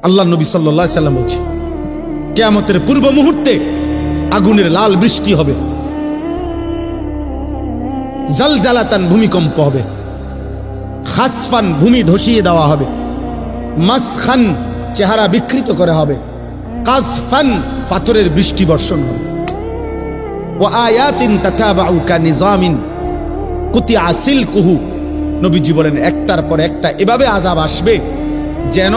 আল্লাহ নবী সাল্লাল্লাহু আলাইহি সাল্লাম বলছে, কিয়ামতের পূর্ব মুহূর্তে আগুনের লাল বৃষ্টি হবে, জালজালাতান ভূমিকম্প হবে, খাসফান ভূমি ধসিয়ে দেওয়া হবে, মাসখান চেহারা বিকৃত করা হবে, কাসফান পাথরের বৃষ্টি বর্ষণ হবে, ওয়া আয়াতিন তাতাবাউ কানিজামিন কুতিয়া সিলকুহু। নবীজি বলেন একটার পর একটা এভাবে আযাব আসবে যেন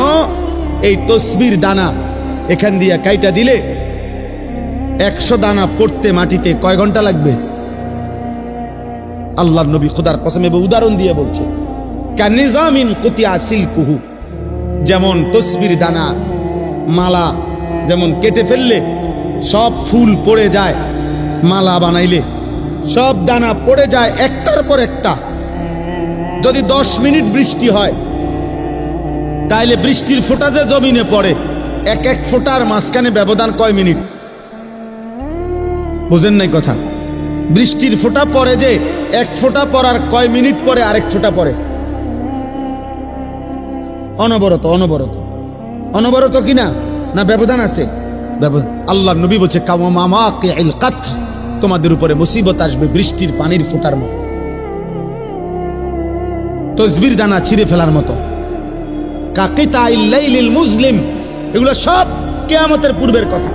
এই তসবির দানা এখান দিয়ে কাইটা দিলে 100 দানা পড়তে মাটিতে কয় ঘন্টা লাগবে? আল্লাহর নবী খোদার কসম এবং উদাহরণ দিয়ে বলছে, কানিজামিন কুতিয়া সিলকুহু, যেমন তসবির দানা মালা যেমন কেটে ফেললে সব ফুল পড়ে যায়, মালা বানাইলে সব দানা পড়ে যায় একটার পর একটা। যদি 10 মিনিট বৃষ্টি হয় তাইলে বৃষ্টির ফোঁটা যে জমিনে পড়ে এক এক ফোঁটার মাঝখানে ব্যবধান কয় মিনিট? বুঝেন নাই কথা? বৃষ্টির ফোঁটা পড়ে যে এক ফোঁটা পড়ার কয় মিনিট পরে আরেক ফোঁটা পড়ে? অনবরত অনবরত অনবরত কিনা না ব্যবধান আছে? ব্যবধান। আল্লাহ নবী বলছে কাওয়ামামাকিল কাতর, তোমাদের উপরে মুসিবত আসবে বৃষ্টির পানির ফোঁটার মতো, তসবির দানা ছিঁড়ে ফেলার মতো, কাকিতাইল লাইলিল মুজলিম। এগুলো সব কিয়ামতের পূর্বের কথা,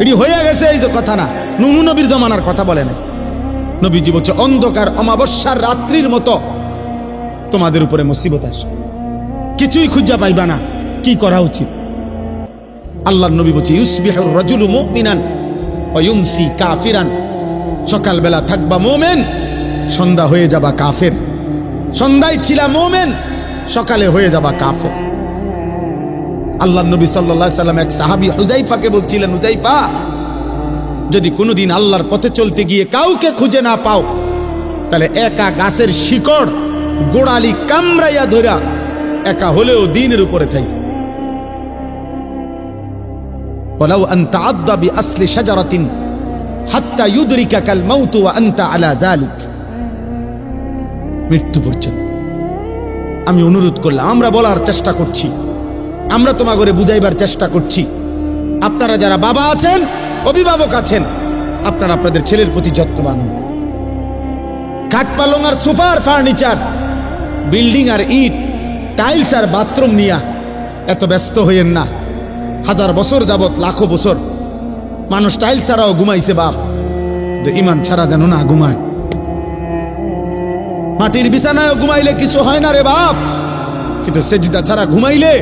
এটি হয়ে গেছে এই যে কথা না, নূহ নবীর জমানার কথা বলে না। নবীজি বলছে অন্ধকার অমাবস্যার রাত্রির মতো তোমাদের উপরে মুসিবত আসবে, কিছুই খুঁজা পাইবা না, কি করা উচিত? আল্লাহর নবী বলছে ইউসবিহুর রাজুলু মুমিনান ওয়া ইউমসি কাফিরান, সকালবেলা থাকবা মুমিন, সন্ধ্যা হয়ে যাবা কাফের, সন্ধ্যায় ছিলা মুমিন, সকালে হয়ে যাবা কাফের। আল্লাহর নবী সাল্লাল্লাহু আলাইহি সাল্লাম এক সাহাবী হুযায়ফাকে বলছিলেন, হুযায়ফা, যদি কোনোদিন আল্লাহর পথে চলতে গিয়ে কাউকে খুঁজে না পাও তাহলে একা গাছের শিকড় গোড়ালি কামড়াইয়া ধরা একা হলেও দ্বীনের উপরে থাকি। ওয়ালাউ আন তাআদ্দা বিআসলি শাজারাতিন হাত্তা ইউদরিকাকাল মাউত ওয়া আনতা আলা যালিক, মৃত্যু পর্যন্ত। আমি অনুরোধ করলাম, আমরা বলার চেষ্টা করছি, আমরা তোমাগরে বুঝাইবার চেষ্টা করছি। আপনারা যারা বাবা আছেন, অভিভাবক আছেন, আপনারা আপনাদের ছেলের প্রতি যত্নবান হন। কাঠ পালং আর সোফার ফার্নিচার, বিল্ডিং আর ইট, টাইলস আর বাথরুম নিয়া এত ব্যস্ত হইয়েন না। 1000 বছর যাবত, লাখো বছর মানুষ টাইলস ছাড়াও ঘুমাইছে বাপ, ইমান ছাড়া যেন না ঘুমায়। মাটির বিছানায় ঘুমাইলে কিছু হয় না রে বাপ, কিন্তু সেজদা ছাড়া ঘুমাইলে